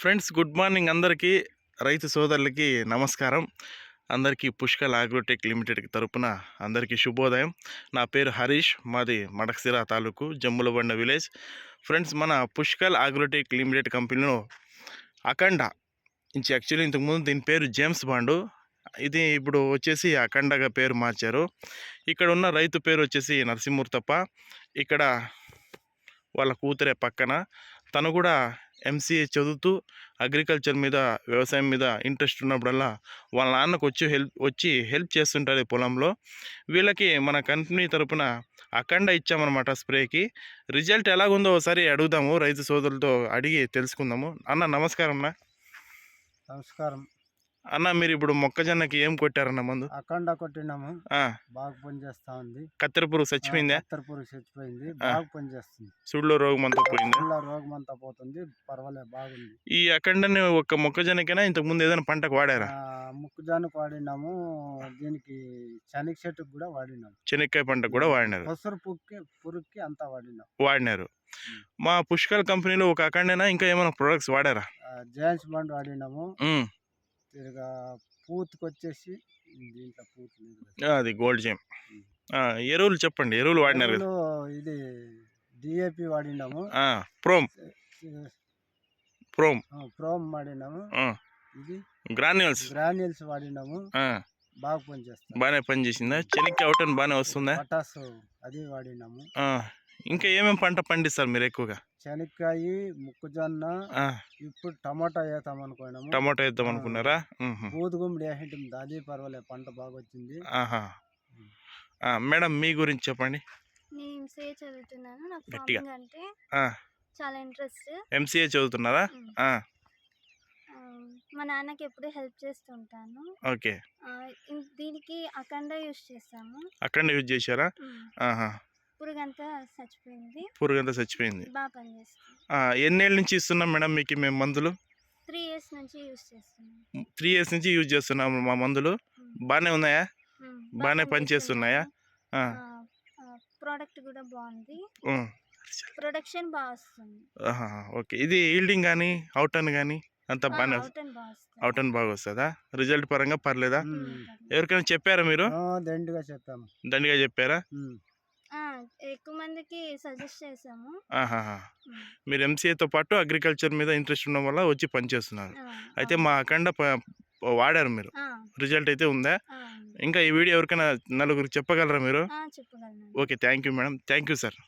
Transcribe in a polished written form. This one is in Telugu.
ఫ్రెండ్స్, గుడ్ మార్నింగ్ అందరికీ. రైతు సోదరులకి నమస్కారం. అందరికీ పుష్కల్ అగ్రోటెక్ లిమిటెడ్ తరపున అందరికీ శుభోదయం. నా పేరు హరీష్, మాది మడకసిర తాలూకు, జమ్ములబండ విలేజ్. ఫ్రెండ్స్, మన పుష్కల్ అగ్రోటెక్ లిమిటెడ్ కంపెనీలో అఖండ యాక్చువల్లీ ఇంతకుముందు దీని పేరు జేమ్స్ బాండు, ఇది ఇప్పుడు వచ్చేసి అఖండగా పేరు మార్చారు. ఇక్కడ ఉన్న రైతు పేరు వచ్చేసి నరసింహూర్తప్ప. ఇక్కడ వాళ్ళ కూతురే పక్కన. తను కూడా ఎంసీఏ చదువుతూ అగ్రికల్చర్ మీద, వ్యవసాయం మీద ఇంట్రెస్ట్ ఉన్నప్పుడల్లా వాళ్ళ నాన్నకు వచ్చి హెల్ప్ చేస్తుంటారు పొలంలో. వీళ్ళకి మన కంపెనీ తరపున అఖండ ఇచ్చామన్నమాట స్ప్రేకి. రిజల్ట్ ఎలాగుందో ఒకసారి అడుగుదాము, రైతు సోదరులతో అడిగి తెలుసుకుందాము. అన్న నమస్కారం. నమస్కారం అన్న, మీరు ఇప్పుడు మొక్కజొన్నకి ఏం కొట్టారన్న మందు? అఖండ కొట్టినాము, బాగా పనిచేస్తా ఉంది. కత్తెర పురుగు చచ్చిపోయిందా? కత్తెర పురుగు చచ్చిపోయింది, బాగా పనిచేస్తుంది. సుడిలో రోగం అంతా పోయిందా? రోగం అంతా పోతుంది, పర్వాలేదు, బాగుంది. ఈ అఖండని ఒక మొక్కజొన్నకైనా ఇంతకు ముందు ఏదైనా పంటకు వాడారా? మొక్కజొన్నకు వాడినాము, దీనికి శనగ చెట్టుకు కూడా వాడినాము, చెనక్కాయ పంటకు కూడా వాడినారు, పసరు పురుగుకి అంతా వాడినారు. మా పుష్కల్ కంపెనీలో ఒక అఖండనా ఇంకా ఏమైనా ప్రొడక్ట్స్ వాడారా? జైన్స్ బండ్ వాడినాము. తిరగా పూతకు వచ్చేసి దీంట్లో పూత అది గోల్డ్ జెమ్. ఎరువులు చెప్పండి, ఎరువులు వాడినారు కదా? ఇది డిఏపి వాడినాము, ప్రోమ్ ప్రోమ్ ప్రోమ్ వాడినాము, ఇది గ్రాన్యూల్స్ వాడినాము. బాగా పనిచేస్తాం, బాగానే పనిచేసిందా? చెనక్కి అవుట్ బాగానే వస్తుందా? పటాసు అది వాడినాము. ఇంకా ఏమేమి పంట పండిస్తారు మీరు ఎక్కువగా? శనక్కాయ, మొక్కజొన్న, ఇప్పుడు టమాటా వేద్దాం అనుకున్నాము. టమాటా వేద్దాం అనుకున్నారా? బూదుగుమ్మడి వేసింటాం, అది పర్వాలేదు, పంట బాగా వచ్చింది. మేడం, మీ గురించి చెప్పండి. నేను ఎంసీఏ చదువుతున్నాను, నాకు ఫార్మింగ్ అంటే చాలా ఇంట్రెస్ట్. ఎంసీఏ చదువుతున్నారా? మా నాన్నకి ఎప్పుడు హెల్ప్ చేస్తుంటాను. ఓకే. దీనికి అఖండ యూజ్ చేస్తాము. అఖండ యూజ్ చేశారా? పురుగంతా చచ్చిపోయింది, బాగా పనిచేస్తుంది. ఎన్నేళ్ళ నుంచి ఇస్తున్నాం మేడం మీకు మేము మందులు? 3 years నుంచి యూజ్ చేస్తున్నాం. 3 years నుంచి యూజ్ చేస్తున్నాము మా మందులు. బాగానే ఉన్నాయా? బాగానే పనిచేస్తున్నాయా? ప్రోడక్ట్ కూడా బాగుంది, ప్రొడక్షన్ బాగా వస్తుంది. ఓకే. ఇది ఈల్డింగ్ కానీ అవుటన్ కానీ అంతా బాగానే అవుటన్ బాగా వస్తుందా? రిజల్ట్ పరంగా పర్లేదా? ఎవరికైనా చెప్పారా మీరు? దండిగా చెప్పారా? ఎక్కువ మందికి సజెస్ట్ చేసాము. మీరు ఎంసీఏతో పాటు అగ్రికల్చర్ మీద ఇంట్రెస్ట్ ఉండడం వల్ల వచ్చి పనిచేస్తున్నారు. అయితే మా అఖండ వాడారు మీరు, రిజల్ట్ అయితే ఉందా? ఇంకా ఈ వీడియో ఎవరికైనా నలుగురికి చెప్పగలరా మీరు? చెప్పగలను. Okay, thank you madam, thank you sir.